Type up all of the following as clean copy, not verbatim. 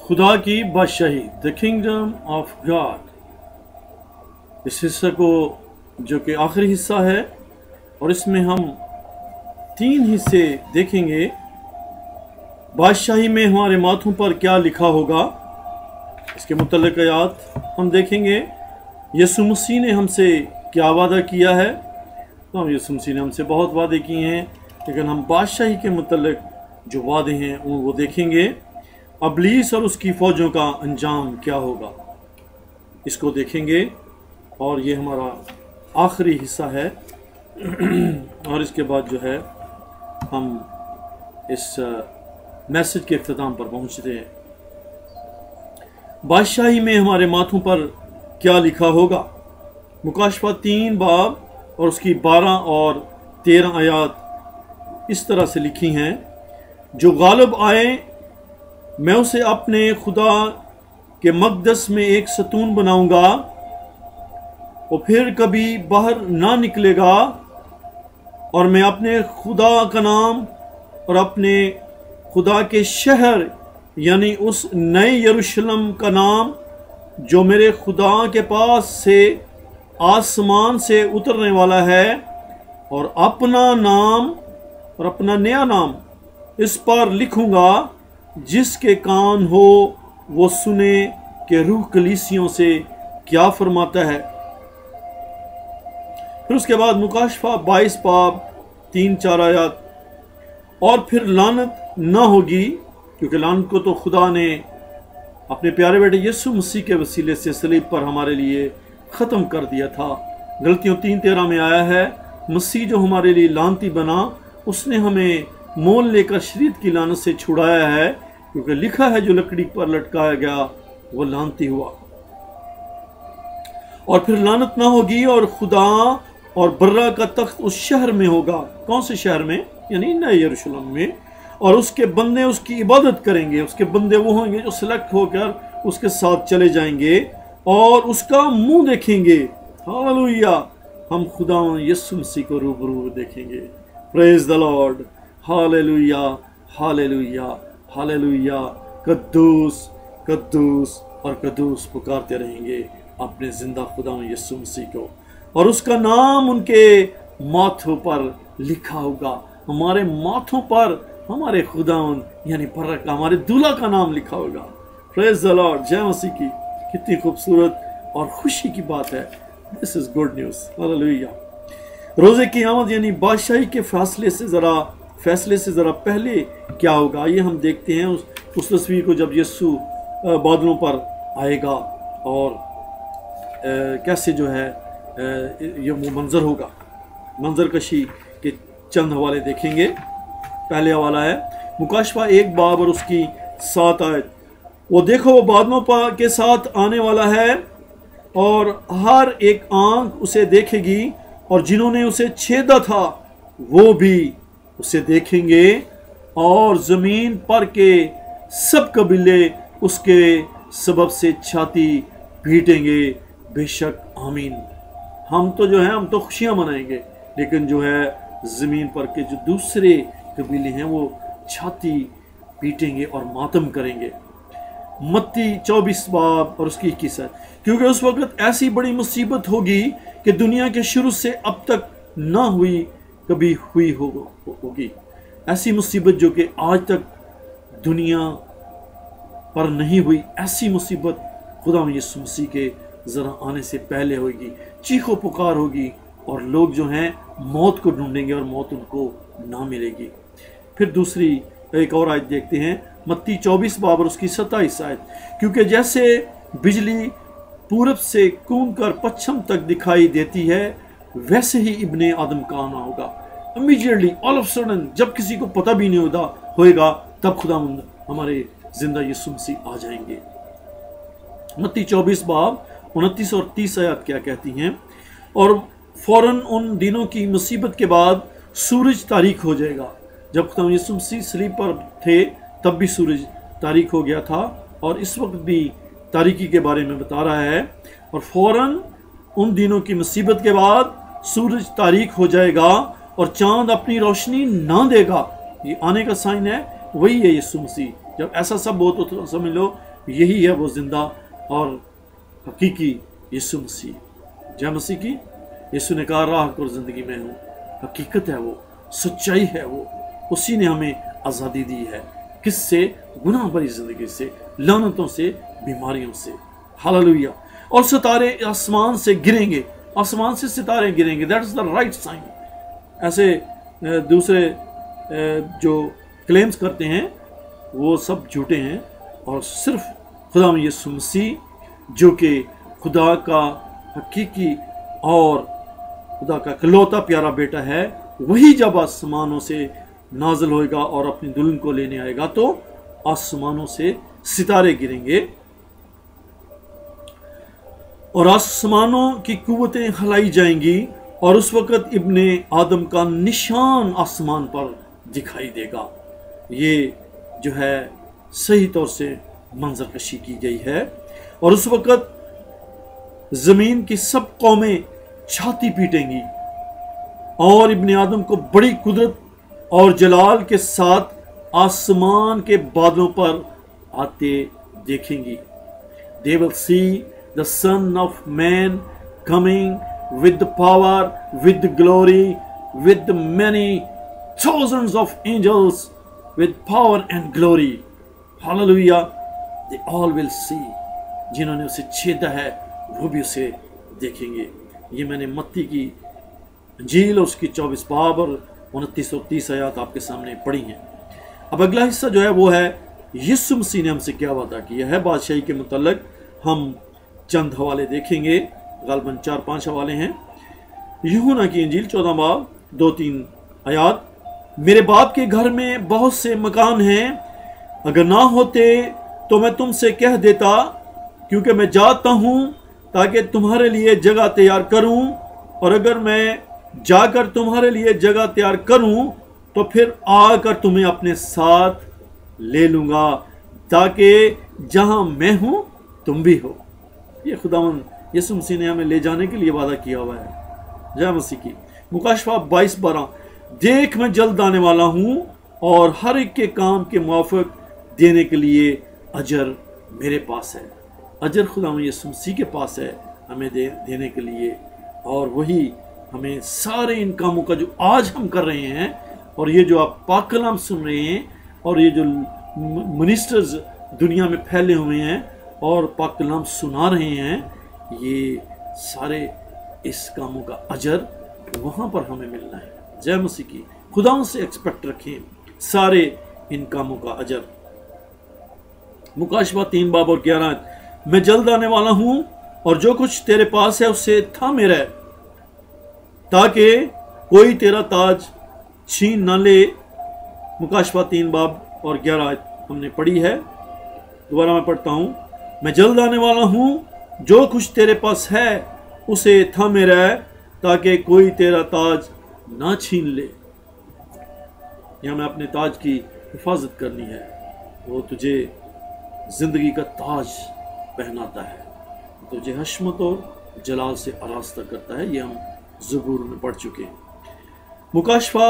खुदा की बादशाही, the kingdom of God. इस हिस्से को जो कि आखिरी हिस्सा है और इसमें हम 3 हिस्से देखेंगे। बादशाही में हमारे माथों पर क्या लिखा होगा, इसके मुतल्लिक़ आयत हम देखेंगे। यीशु मसीह ने हमसे क्या वादा किया है। तो यीशु मसीह ने हमसे बहुत वादे किए हैं, लेकिन हम बादशाही के मुतल्लिक़ जो वादे हैं वो देखेंगे। इब्लीस और उसकी फ़ौजों का अंजाम क्या होगा, इसको देखेंगे। और ये हमारा आखिरी हिस्सा है और इसके बाद जो है हम इस मैसेज के इख्तिताम पर पहुंचते हैं। बादशाही में हमारे माथों पर क्या लिखा होगा। मुकाशफा 3 बाब और उसकी 12 और 13 आयात इस तरह से लिखी हैं। जो गालिब आए मैं उसे अपने खुदा के मक़दस में एक सतून बनाऊंगा, वो फिर कभी बाहर ना निकलेगा। और मैं अपने खुदा का नाम और अपने खुदा के शहर यानी उस नए यरूशलेम का नाम जो मेरे खुदा के पास से आसमान से उतरने वाला है, और अपना नाम और अपना नया नाम इस पर लिखूंगा। जिसके कान हो वो सुने कि रूह कलीसियों से क्या फरमाता है। फिर उसके बाद मुकाशफा 22 बाब 3-4 आयत। और फिर लानत ना होगी, क्योंकि लानत को तो खुदा ने अपने प्यारे बेटे यीशु मसीह के वसीले से सलीब पर हमारे लिए ख़त्म कर दिया था। गलतियों 3:13 में आया है, मसीह जो हमारे लिए लानती बना, उसने हमें मोल लेकर शरीयत की लानत से छुड़ाया है, क्योंकि लिखा है जो लकड़ी पर लटकाया गया वो लानती हुआ। और फिर लानत ना होगी और खुदा और बर्रा का तख्त उस शहर में होगा। कौन से शहर में? यानी नए यरूशलेम में। और उसके बंदे उसकी इबादत करेंगे। उसके बंदे वो होंगे जो सिलेक्ट होकर उसके साथ चले जाएंगे और उसका मुंह देखेंगे। हालेलुया, हम खुदा यीशु मसीह को रूबरू देखेंगे। Praise the Lord. Hallelujah, hallelujah, hallelujah. कद्दूस कद्दूस और कद्दूस पुकारते रहेंगे अपने जिंदा खुदा यीशु मसीह को, और उसका नाम उनके माथों पर लिखा होगा। हमारे माथों पर हमारे खुदावन यानी पर हमारे दूल्हा का नाम लिखा होगा। Praise the Lord. जय मसीह की। कितनी खूबसूरत और खुशी की बात है। This is good news. Hallelujah. रोजे की आमद यानी बादशाही के फैसले से ज़रा पहले क्या होगा, ये हम देखते हैं उस तस्वीर को जब यीशु बादलों पर आएगा और कैसे जो है ये मंजर होगा। मंजर कशी के चंद हवाले देखेंगे। पहले हवाला है मुकाशफा 1 बाब और उसकी 7 आयत। वो देखो वो बादलों पर के साथ आने वाला है और हर एक आंख उसे देखेगी, और जिन्होंने उसे छेदा था वो भी उसे देखेंगे, और जमीन पर के सब कबीले उसके सबब से छाती पीटेंगे। बेशक आमीन। हम तो खुशियां मनाएंगे, लेकिन जो है जमीन पर के जो दूसरे कबीले हैं वो छाती पीटेंगे और मातम करेंगे। मत्ती 24 बाब और उसकी 21 है। क्योंकि उस वक्त ऐसी बड़ी मुसीबत होगी कि दुनिया के शुरू से अब तक ना हुई कभी हुई होगी। ऐसी मुसीबत जो कि आज तक दुनिया पर नहीं हुई, ऐसी मुसीबत खुदा यीशु मसीह के ज़रा आने से पहले होगी। चीखो पुकार होगी और लोग जो हैं मौत को ढूंढेंगे और मौत उनको ना मिलेगी। फिर दूसरी एक और आयत देखते हैं, मत्ती 24 बाब और उसकी 27 आयत। क्योंकि जैसे बिजली पूरब से कूद कर पश्चिम तक दिखाई देती है, वैसे ही इब्ने आदम का आना होगा। इमीडिएटली, ऑल ऑफ सडन, जब किसी को पता भी नहीं होगा, तब खुदा हमारे जिंदा यीशु मसीह आ जाएंगे। मत्ती 24 बाब 29 और 30 आयत क्या कहती हैं। और फौरन उन दिनों की मुसीबत के बाद सूरज तारीक हो जाएगा। जब खुदा यीशु मसीह सलीब पर थे तब भी सूरज तारीक हो गया था, और इस वक्त भी तारीकी के बारे में बता रहा है। और फौरन उन दिनों की मुसीबत के बाद सूरज तारीक हो जाएगा और चांद अपनी रोशनी ना देगा। ये आने का साइन है, वही है यीशु मसीह। जब ऐसा सब हो तो समझ लो यही है वो जिंदा और हकीकी यीशु मसीह। जय मसीह की। यीशु ने कहा राह और जिंदगी में हूँ, हकीकत है वो, सच्चाई है वो। उसी ने हमें आज़ादी दी है। किससे? गुनाह भरी जिंदगी से, लानतों से, बीमारियों से। हालेलुया। और सितारे आसमान से गिरेंगे, आसमान से सितारे गिरेंगे। That is the right sign. ऐसे दूसरे जो क्लेम्स करते हैं वो सब झूठे हैं, और सिर्फ खुदा में यीशु मसीह जो कि खुदा का हकीकी और खुदा का इकलौता प्यारा बेटा है, वही जब आसमानों से नाज़िल होएगा और अपनी दुल्हन को लेने आएगा तो आसमानों से सितारे गिरेंगे और आसमानों की कुव्वतें हिलाई जाएंगी, और उस वक़्त इब्ने आदम का निशान आसमान पर दिखाई देगा। ये जो है सही तौर से मंजरकशी की गई है। और उस वक़्त ज़मीन की सब कौमें छाती पीटेंगी और इब्ने आदम को बड़ी कुदरत और जलाल के साथ आसमान के बादलों पर आते देखेंगी। They will see the Son of Man coming with the power, with the glory, with the many thousands of angels, with power and glory. Hallelujah. They all will see. जिन्होंने उसे छेदा है वो भी उसे देखेंगे। ये मैंने मत्ती की इंजील और उसकी 24 बाब और 29 और 30 आयत आपके सामने पढ़ी हैं। अब अगला हिस्सा जो है वो है यीशु मसीह ने हमसे क्या वादा किया है बादशाही के मुतल्लिक। हम चंद हवाले देखेंगे, गालबन 4-5 हवाले हैं। यूहन्ना की इंजील 14 बाब 2-3 आयत। मेरे बाप के घर में बहुत से मकान हैं, अगर ना होते तो मैं तुमसे कह देता, क्योंकि मैं जाता हूं ताकि तुम्हारे लिए जगह तैयार करूं, और अगर मैं जाकर तुम्हारे लिए जगह तैयार करूं तो फिर आकर तुम्हें अपने साथ ले लूंगा, ताकि जहां मैं हूं तुम भी हो। ये खुदावंद यीशु मसीह ने हमें ले जाने के लिए वादा किया हुआ है। जय मसीह की। मुकाशफा 22:12। देख मैं जल्द आने वाला हूं और हर एक के काम के मुआफिक देने के लिए अजर मेरे पास है। अजर खुदावंद यीशु मसीह के पास है हमें देने के लिए, और वही हमें सारे इन कामों का जो आज हम कर रहे हैं, और ये जो आप पाक कलाम सुन रहे हैं, और ये जो मिनिस्टर्स दुनिया में फैले हुए हैं और पाक कलाम सुना रहे हैं, ये सारे इस कामों का अजर वहाँ पर हमें मिलना है। जय मसीह की। खुदा से एक्सपेक्ट रखें सारे इन कामों का अजर। मुकाशवा 3 बाब और 11। मैं जल्द आने वाला हूँ और जो कुछ तेरे पास है उससे थामे रह, ताकि कोई तेरा ताज छीन न ले। मुकाशवा 3 बाब और 11 हमने पढ़ी है। दोबारा मैं पढ़ता हूँ। मैं जल्द आने वाला हूँ, जो कुछ तेरे पास है उसे थामे रह, ताकि कोई तेरा ताज ना छीन ले। यहाँ में अपने ताज की हिफाजत करनी है। वो तुझे जिंदगी का ताज पहनाता है, तुझे हशमत और जलाल से आरास्ता करता है। ये हम ज़बूर में पढ़ चुके हैं। मुकाशफा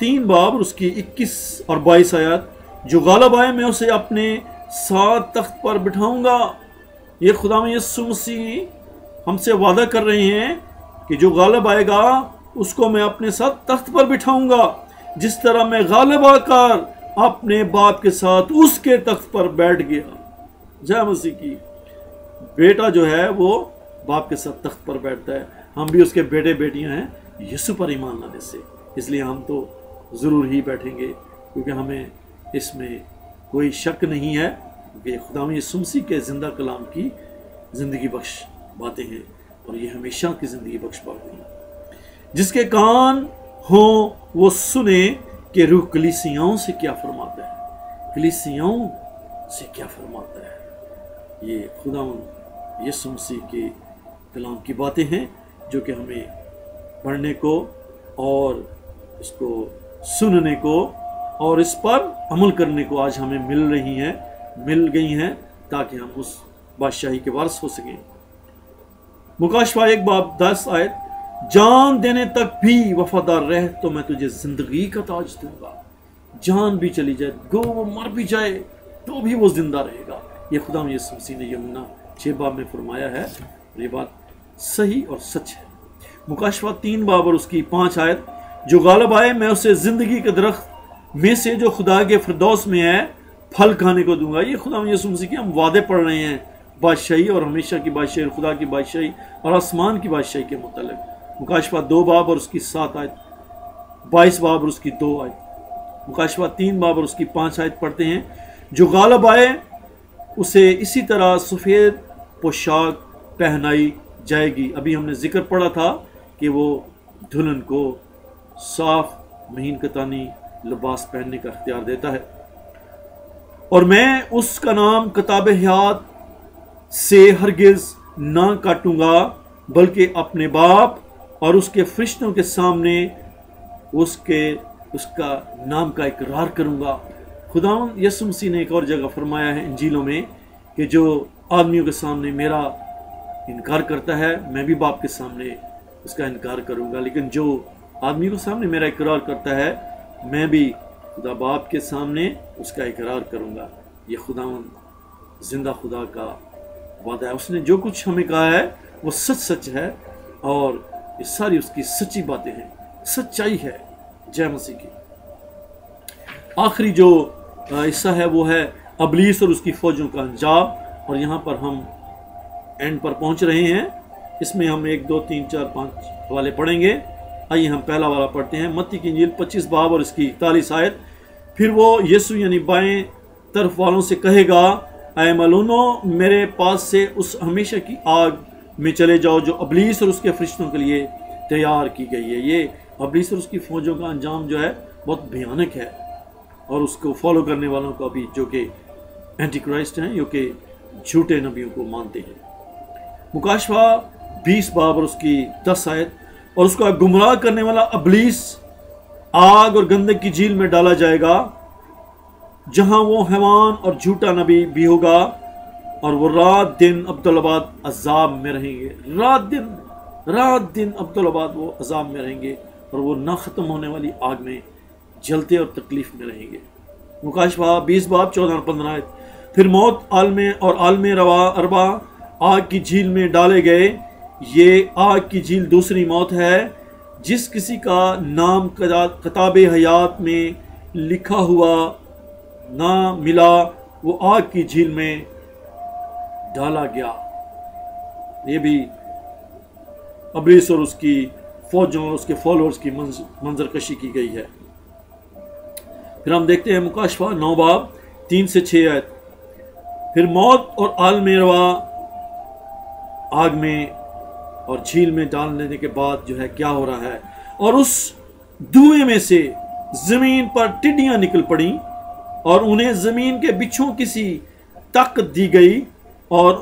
3 बाब उसकी 21 और 22 आयत। जो गालिब आए मैं उसे अपने साथ तख्त पर बिठाऊंगा। ये खुदा में यीशु मसीह हमसे वादा कर रहे हैं कि जो गालिब आएगा उसको मैं अपने साथ तख्त पर बिठाऊंगा, जिस तरह मैं गालिब आकर अपने बाप के साथ उसके तख्त पर बैठ गया। जय मसीह की। बेटा जो है वो बाप के साथ तख्त पर बैठता है। हम भी उसके बेटे बेटियां हैं यीशु पर ईमान लाने से, इसलिए हम तो ज़रूर ही बैठेंगे, क्योंकि हमें इसमें कोई शक नहीं है कि खुदा यीशु मसीह के ज़िंदा कलाम की ज़िंदगी बख्श बातें हैं, और ये हमेशा की ज़िंदगी बख्श बातें हैं। जिसके कान हो वो सुने कि रूह कलीसियाओं से क्या फरमाता है। कलीसियाओं से क्या फरमाता है। ये खुदा यीशु मसीह के कलाम की बातें हैं जो कि हमें पढ़ने को और इसको सुनने को और इस पर अमल करने को आज हमें मिल गई हैं, ताकि हम उस बादशाही के वारिस हो सकें। मुकाशफा 1 बाब 10 आयत। जान देने तक भी वफादार रह तो मैं तुझे जिंदगी का ताज दूंगा। जान भी चली जाए, गो वो मर भी जाए तो भी वो जिंदा रहेगा। یہ خدا یسوع مسیح نے یوحنا 6 باب میں فرمایا ہے، یہ بات صحیح اور سچ ہے۔ مکاشفہ 3 باب اور اس کی 5 آیت، جو غالب آئے میں اسے زندگی کے درخت میں سے جو خدا کے فردوس میں ہے پھل کھانے کو دوں گا۔ یہ خدا یسوع مسیح کے ہم وعدے پڑھ رہے ہیں، بادشاہی اور ہمیشہ کی بادشاہی اور خدا کی بادشاہی اور آسمان کی بادشاہی کے متعلق۔ مکاشفہ 2 باب اور اس کی 7 آیت، 22 باب اور اس کی 2 آیت۔ مکاشفہ 3 باب اور اس کی 5 آیت پڑھتے ہیں، جو غالب آئے اسے اسی طرح سفید پوشاک پہنائی جائے گی۔ ابھی ہم نے ذکر پڑھا تھا کہ وہ دلہن کو صاف مہین کتانی لباس پہننے کا اختیار دیتا ہے۔ اور میں اس کا نام کتاب حیات سے ہرگز نہ کاٹوں گا، بلکہ اپنے باپ اور اس کے فرشتوں کے سامنے اس کا نام کا اقرار کروں گا۔ خداوند یسوع مسیح نے ایک اور جگہ فرمایا ہے انجیلوں میں کہ جو آدمیوں کے سامنے میرا انکار کرتا ہے میں بھی باپ کے سامنے اس کا انکار کروں گا، لیکن جو آدمی کے سامنے میرا اقرار کرتا ہے میں بھی خدا باپ کے سامنے اس کا اقرار کروں گا۔ یہ خداوند زندہ خدا کا وعدہ ہے، اس نے جو کچھ ہمیں کہا ہے وہ سچ سچ ہے، اور یہ ساری اس کی سچی باتیں ہیں، سچائی ہے۔ جے مسیح کی آخری جو حصہ ہے وہ ہے ابلیس اور اس کی فوجوں کا انجام، اور یہاں پر ہم اینڈ پر پہنچ رہے ہیں۔ اس میں ہم 1 2 3 4 5 حوالے پڑھیں گے۔ آئیے ہم پہلا والا پڑھتے ہیں، متی کی انجیل 25 باب اور اس کی 41 آیت۔ پھر وہ یسوع یعنی بائیں طرف والوں سے کہے گا، اے ملونو میرے پاس سے اس ہمیشہ کی آگ میں چلے جاؤ جو ابلیس اور اس کے فرشتوں کے لیے تیار کی گئی ہے۔ یہ ابلیس اور اس کی فوجوں کا انجام جو ہے بہت بھیانک ہے، اور اس کو فالو کرنے والوں کو بھی جو کہ اینٹی کرائسٹ ہیں، جو کہ جھوٹے نبیوں کو مانتے ہیں۔ مکاشفہ 20 باب اور اس کی 10 آیت، اور اس کا گمراہ کرنے والا ابلیس آگ اور گندک کی جھیل میں ڈالا جائے گا، جہاں وہ حیوان اور جھوٹا نبی بھی ہوگا، اور وہ رات دن عبدالآباد عذاب میں رہیں گے۔ رات دن عبدالآباد وہ عذاب میں رہیں گے، اور وہ نہ ختم ہونے والی آگ میں جلتے اور تکلیف میں رہیں گے۔ مکاشفہ 20 باب 14 اور 15 آیت، پھر موت عالم اور عالم اربا آگ کی جھیل میں ڈالے گئے۔ یہ آگ کی جھیل دوسری موت ہے۔ جس کسی کا نام کتاب حیات میں لکھا ہوا نہ ملا وہ آگ کی جھیل میں ڈالا گیا۔ یہ بھی ابلیس اور اس کی فوجوں اور اس کے فالوورز کی منظر کشی کی گئی ہے۔ پھر ہم دیکھتے ہیں مکاشفہ 9 باب 3 سے 6 آیت، پھر موت اور عالم اروا آگ میں اور جھیل میں ڈال دینے کے بعد جو ہے کیا ہو رہا ہے، اور اس دھوئیں میں سے زمین پر ٹڈیاں نکل پڑیں، اور انہیں زمین کے بچھوں کی سی طاقت دی گئی، اور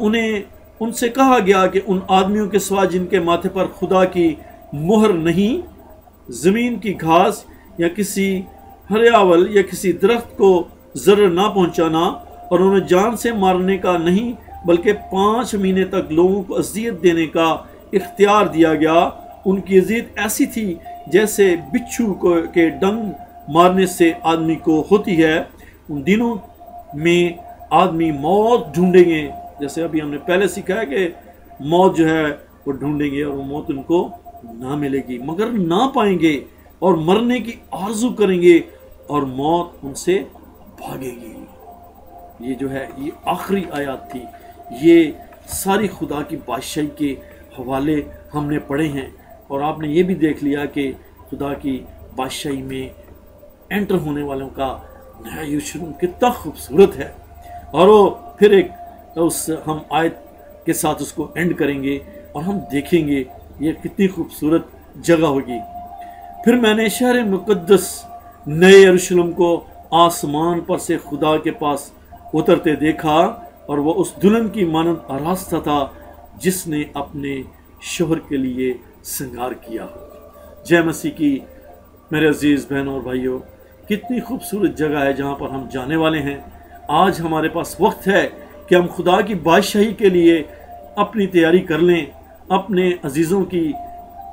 ان سے کہا گیا کہ ان آدمیوں کے سوا جن کے ماتھے پر خدا کی مہر نہیں، زمین کی گھاس یا کسی ہریاول یا کسی درخت کو ضرر نہ پہنچانا، اور انہیں جان سے مارنے کا نہیں بلکہ 5 مہینے تک لوگوں کو اذیت دینے کا اختیار دیا گیا۔ ان کی اذیت ایسی تھی جیسے بچھو کے ڈنگ مارنے سے آدمی کو ہوتی ہے۔ ان دنوں میں آدمی موت ڈھونڈیں گے، جیسے ابھی ہم نے پہلے سیکھا ہے کہ موت جو ہے وہ ڈھونڈیں گے، اور وہ موت ان کو نہ ملے گی، مگر نہ پائیں گے، اور مرنے کی آرزو کریں گے، اور موت ان سے بھاگے گی۔ یہ جو ہے یہ آخری آیات تھی۔ یہ ساری خدا کی بادشاہی کے حوالے ہم نے پڑھے ہیں، اور آپ نے یہ بھی دیکھ لیا کہ خدا کی بادشاہی میں انٹر ہونے والوں کا نیا یروشلم کتنا خوبصورت ہے، اور وہ پھر ایک ہم آیت کے ساتھ اس کو اینڈ کریں گے، اور ہم دیکھیں گے یہ کتنی خوبصورت جگہ ہوگی۔ پھر میں نے شہر مقدس نئے یروشلم کو آسمان پر سے خدا کے پاس اترتے دیکھا، اور وہ اس دلہن کی مانند آراستہ تھا جس نے اپنے شوہر کے لیے سنگار کیا۔ جے مسیح کی میرے عزیز بہنوں اور بھائیوں، کتنی خوبصورت جگہ ہے جہاں پر ہم جانے والے ہیں۔ آج ہمارے پاس وقت ہے کہ ہم خدا کی بادشاہی کے لیے اپنی تیاری کر لیں، اپنے عزیزوں کی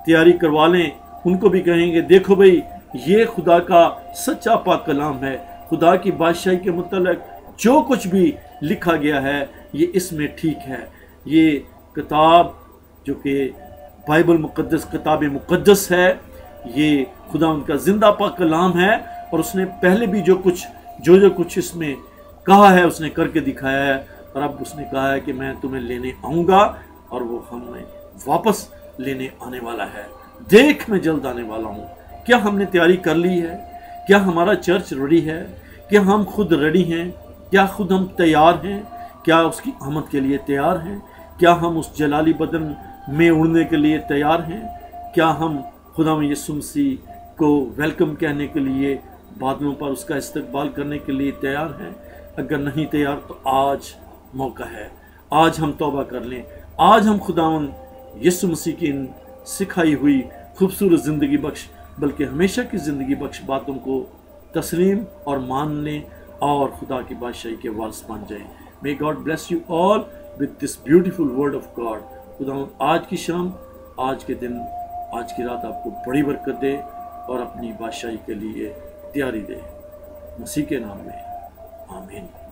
تیاری کروا لیں، ان کو بھی کہیں گے دیکھو بھئی یہ خدا کا سچا پاک کلام ہے، خدا کی بادشاہی کے متعلق جو کچھ بھی لکھا گیا ہے یہ اس میں ٹھیک ہے۔ یہ کتاب جو کہ بائبل مقدس کتاب مقدس ہے، یہ خدا ان کا زندہ پاک کلام ہے، اور اس نے پہلے بھی جو کچھ اس میں کہا ہے اس نے کر کے دکھایا ہے، اور اب اس نے کہا ہے کہ میں تمہیں لینے آؤں گا اور وہ ہمیں واپس لینے آنے والا ہے۔ دیکھ میں جلد آنے والا ہوں۔ کیا ہم نے تیاری کر لی ہے؟ کیا ہمارا چرچ ریڈی ہے؟ کیا ہم خود ریڈی ہیں؟ کیا خود ہم تیار ہیں؟ کیا اس کی آمد کے لیے تیار ہیں؟ کیا ہم اس جلالی بدن میں اڑنے کے لیے تیار ہیں؟ کیا ہم خدا یسوع مسیح کو ویلکم کہنے کے لیے بادلوں پر اس کا استقبال کرنے کے لیے تیار ہیں؟ اگر نہیں تیار تو آج موقع ہے، آج ہم توبہ کر لیں، آج ہم خداوند یسوع مسیح کی ان سکھائی ہوئی خوبصورت زندگی بخش بلکہ ہمیشہ کی زندگی بخش باتوں کو تسلیم اور مان لیں اور خدا کی بادشاہی کے وارث بن جائیں۔ May God bless you all with this beautiful word of God۔ خداوند آج کی شام، آج کے دن، آج کی رات آپ کو بڑی برکت دے اور اپنی بادشاہی کے لیے تیاری دے، مسیح کے نام میں آمین۔